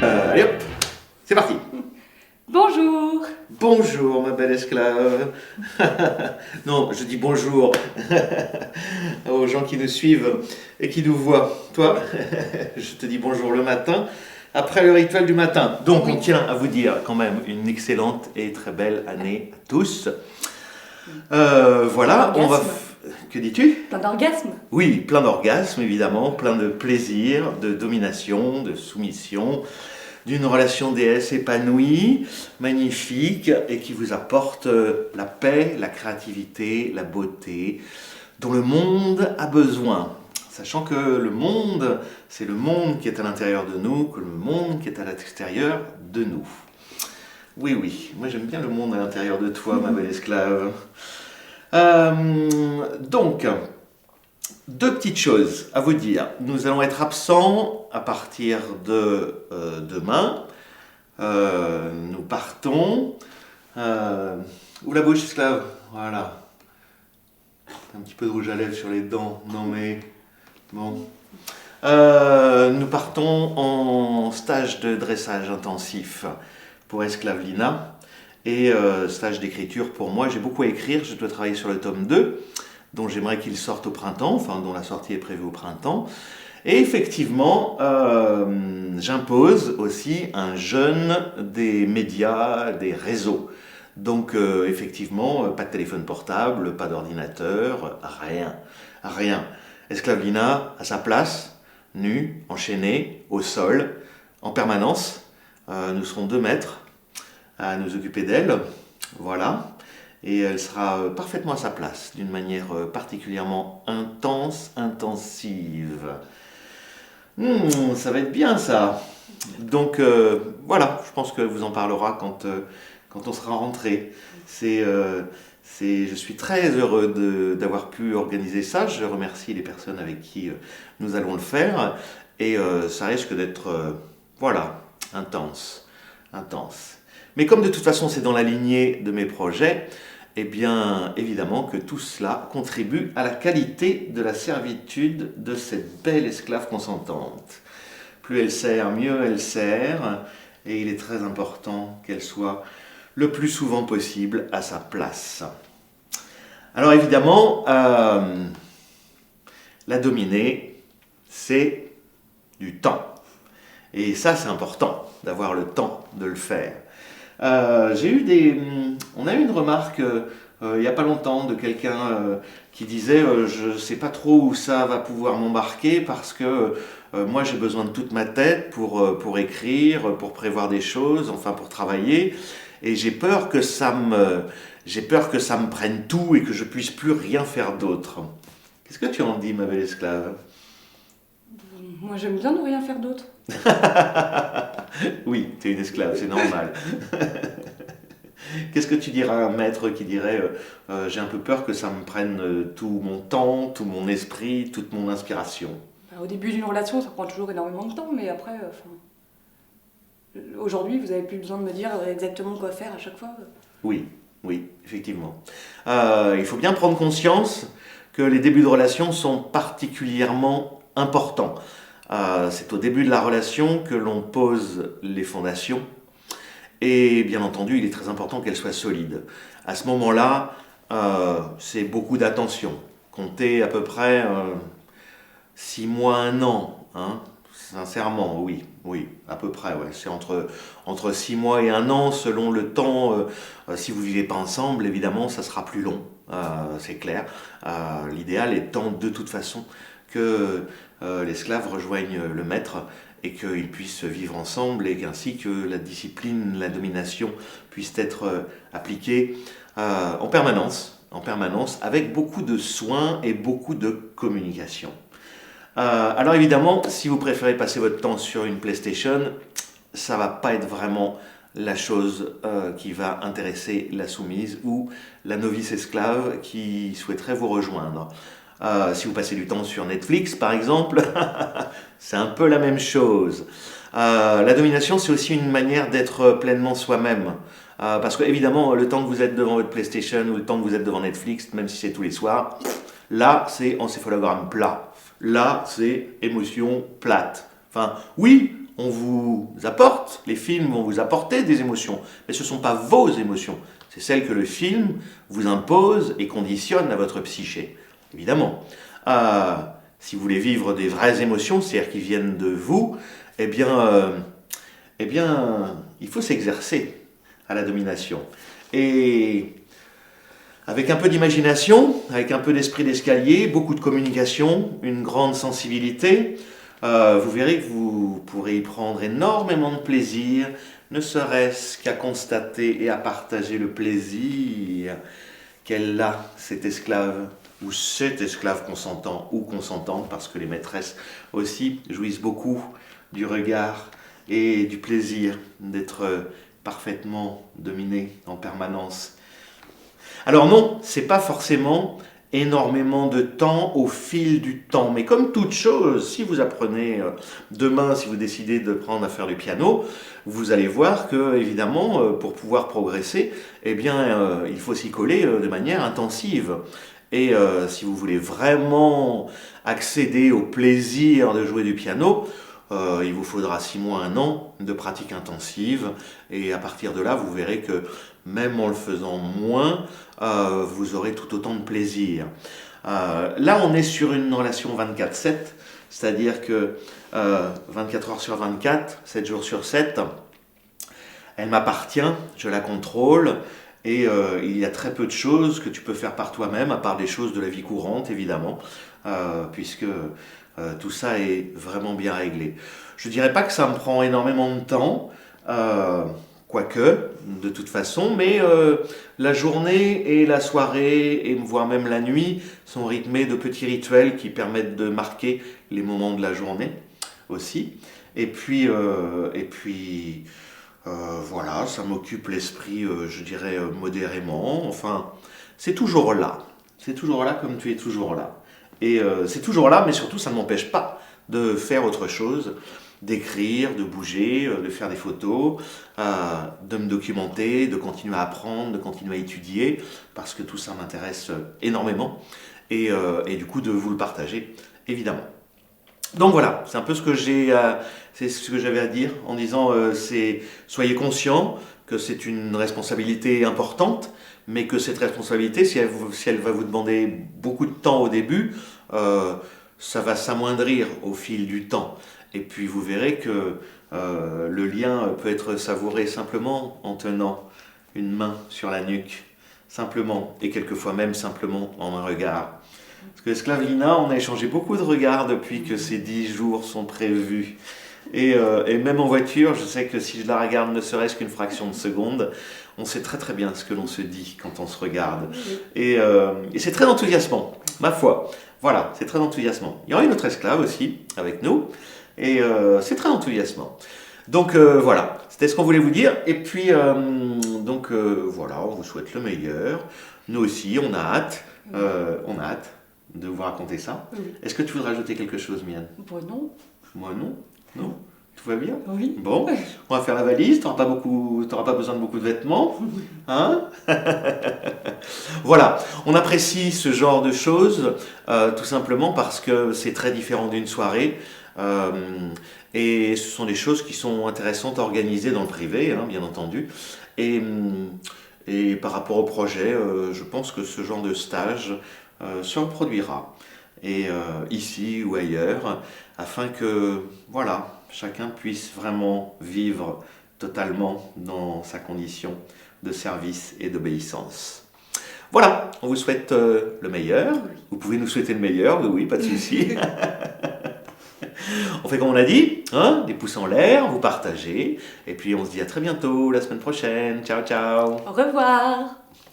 Allez hop, c'est parti. Bonjour. Bonjour ma belle esclave. Non, je dis bonjour aux gens qui nous suivent et qui nous voient. Toi, je te dis bonjour le matin, après le rituel du matin. Donc on tient à vous dire quand même une excellente et très belle année à tous. Voilà, on va... Que dis-tu? Plein d'orgasmes. Oui, plein d'orgasmes évidemment, plein de plaisir, de domination, de soumission, d'une relation déesse épanouie, magnifique, et qui vous apporte la paix, la créativité, la beauté, dont le monde a besoin. Sachant que le monde, c'est le monde qui est à l'intérieur de nous, que le monde qui est à l'extérieur de nous. Oui, oui, moi j'aime bien le monde à l'intérieur de toi, ma belle esclave. Donc, deux petites choses à vous dire. Nous allons être absents à partir de demain. Nous partons. Où la bouche, esclave? Voilà. Un petit peu de rouge à lèvres sur les dents. Non mais... Bon. Nous partons en stage de dressage intensif pour Esclave Lina. Et stage d'écriture pour moi. J'ai beaucoup à écrire. Je dois travailler sur le tome 2. Dont j'aimerais qu'il sorte au printemps, enfin dont la sortie est prévue au printemps. Et effectivement, j'impose aussi un jeûne des médias, des réseaux. Donc effectivement, pas de téléphone portable, pas d'ordinateur, rien, rien. Esclave Lina à sa place, nue, enchaînée, au sol, en permanence. Nous serons 2 maîtres à nous occuper d'elle, voilà. Et elle sera parfaitement à sa place, d'une manière particulièrement intense, intensive. Ça va être bien ça. Donc voilà, je pense que vous en parlera quand on sera rentré. Je suis très heureux d'avoir pu organiser ça. Je remercie les personnes avec qui nous allons le faire. Et ça risque d'être, voilà, intense, intense. Mais comme de toute façon c'est dans la lignée de mes projets, eh bien évidemment que tout cela contribue à la qualité de la servitude de cette belle esclave consentante. Plus elle sert, mieux elle sert, et il est très important qu'elle soit le plus souvent possible à sa place. Alors évidemment, la dominée, c'est du temps. Et ça c'est important, d'avoir le temps de le faire. On a eu une remarque il n'y a pas longtemps de quelqu'un qui disait je ne sais pas trop où ça va pouvoir m'embarquer parce que moi j'ai besoin de toute ma tête pour écrire, pour prévoir des choses, enfin pour travailler, et j'ai peur que ça me prenne tout et que je puisse plus rien faire d'autre. Qu'est-ce que tu en dis, ma belle esclave? Moi j'aime bien ne rien faire d'autre. Oui, tu es une esclave, c'est normal. Qu'est-ce que tu dirais à un maître qui dirait j'ai un peu peur que ça me prenne tout mon temps, tout mon esprit, toute mon inspiration? Au début d'une relation, ça prend toujours énormément de temps, mais après, aujourd'hui, vous n'avez plus besoin de me dire exactement quoi faire à chaque fois. Oui, oui, effectivement. Il faut bien prendre conscience que les débuts de relation sont particulièrement importants. C'est au début de la relation que l'on pose les fondations. Et bien entendu, il est très important qu'elle soit solide. À ce moment-là, c'est beaucoup d'attention. Comptez à peu près 6 mois, 1 an. Hein, sincèrement, oui, oui, à peu près. Ouais. C'est entre 6 mois et 1 an, selon le temps. Si vous ne vivez pas ensemble, évidemment, ça sera plus long. C'est clair. L'idéal étant de toute façon que l'esclave rejoigne le maître et qu'ils puissent vivre ensemble, et ainsi que la discipline, la domination puissent être appliquées en permanence, avec beaucoup de soins et beaucoup de communication. Alors évidemment, si vous préférez passer votre temps sur une PlayStation, ça va pas être vraiment la chose qui va intéresser la soumise ou la novice esclave qui souhaiterait vous rejoindre. Si vous passez du temps sur Netflix, par exemple, c'est un peu la même chose. La domination, c'est aussi une manière d'être pleinement soi-même. Parce que, évidemment, le temps que vous êtes devant votre PlayStation ou le temps que vous êtes devant Netflix, même si c'est tous les soirs, là, c'est encéphalogramme plat. Là, c'est émotion plate. Enfin, oui, on vous apporte, les films vont vous apporter des émotions, mais ce ne sont pas vos émotions. C'est celles que le film vous impose et conditionne à votre psyché, évidemment. Si vous voulez vivre des vraies émotions, c'est-à-dire qui viennent de vous, eh bien, il faut s'exercer à la domination. Et avec un peu d'imagination, avec un peu d'esprit d'escalier, beaucoup de communication, une grande sensibilité, vous verrez que vous pourrez y prendre énormément de plaisir, ne serait-ce qu'à constater et à partager le plaisir qu'elle a, cette esclave, ou cet esclave consentant ou consentante, parce que les maîtresses aussi jouissent beaucoup du regard et du plaisir d'être parfaitement dominées en permanence. Alors non, c'est pas forcément énormément de temps au fil du temps, mais comme toute chose, si vous apprenez demain, si vous décidez de prendre à faire du piano, vous allez voir que évidemment, pour pouvoir progresser, eh bien, il faut s'y coller de manière intensive. Et si vous voulez vraiment accéder au plaisir de jouer du piano, il vous faudra 6 mois, 1 an de pratique intensive. Et à partir de là, vous verrez que même en le faisant moins, vous aurez tout autant de plaisir. Là, on est sur une relation 24/7, c'est-à-dire que 24 heures sur 24, 7 jours sur 7, elle m'appartient, je la contrôle. Et il y a très peu de choses que tu peux faire par toi-même, à part des choses de la vie courante, évidemment, puisque tout ça est vraiment bien réglé. Je ne dirais pas que ça me prend énormément de temps, quoique, de toute façon, mais la journée et la soirée, et voire même la nuit, sont rythmées de petits rituels qui permettent de marquer les moments de la journée aussi. Et puis voilà, ça m'occupe l'esprit, je dirais, modérément. Enfin, c'est toujours là. C'est toujours là comme tu es toujours là. Et c'est toujours là, mais surtout, ça ne m'empêche pas de faire autre chose, d'écrire, de bouger, de faire des photos, de me documenter, de continuer à apprendre, de continuer à étudier, parce que tout ça m'intéresse énormément. Et du coup, de vous le partager, évidemment. Donc voilà, c'est un peu ce que j'avais à dire en disant soyez conscients que c'est une responsabilité importante, mais que cette responsabilité, si elle va vous demander beaucoup de temps au début, ça va s'amoindrir au fil du temps. Et puis vous verrez que le lien peut être savouré simplement en tenant une main sur la nuque, simplement, et quelquefois même simplement en un regard. Parce que l'esclave Lina, on a échangé beaucoup de regards depuis que ces 10 jours sont prévus. Et même en voiture, je sais que si je la regarde ne serait-ce qu'une fraction de seconde, on sait très très bien ce que l'on se dit quand on se regarde. Et c'est très enthousiasmant, ma foi. Voilà, c'est très enthousiasmant. Il y aura une autre esclave aussi avec nous, et c'est très enthousiasmant. Donc voilà, c'était ce qu'on voulait vous dire. Et puis, voilà, on vous souhaite le meilleur. Nous aussi, on a hâte. De vous raconter ça. Oui. Est-ce que tu voudrais ajouter quelque chose, Miane? Bon, non. Moi, non. Non. Tout va bien? Oui. Bon, on va faire la valise. T'auras pas besoin de beaucoup de vêtements. Hein? Voilà. On apprécie ce genre de choses, tout simplement parce que c'est très différent d'une soirée. Et ce sont des choses qui sont intéressantes à organiser dans le privé, hein, bien entendu. Et par rapport au projet, je pense que ce genre de stage se reproduira, et ici ou ailleurs, afin que voilà, chacun puisse vraiment vivre totalement dans sa condition de service et d'obéissance. Voilà, on vous souhaite le meilleur. Vous pouvez nous souhaiter le meilleur, oui, pas de souci. On fait comme on a dit, hein, des pouces en l'air, vous partagez, et puis on se dit à très bientôt, la semaine prochaine. Ciao, ciao. Au revoir.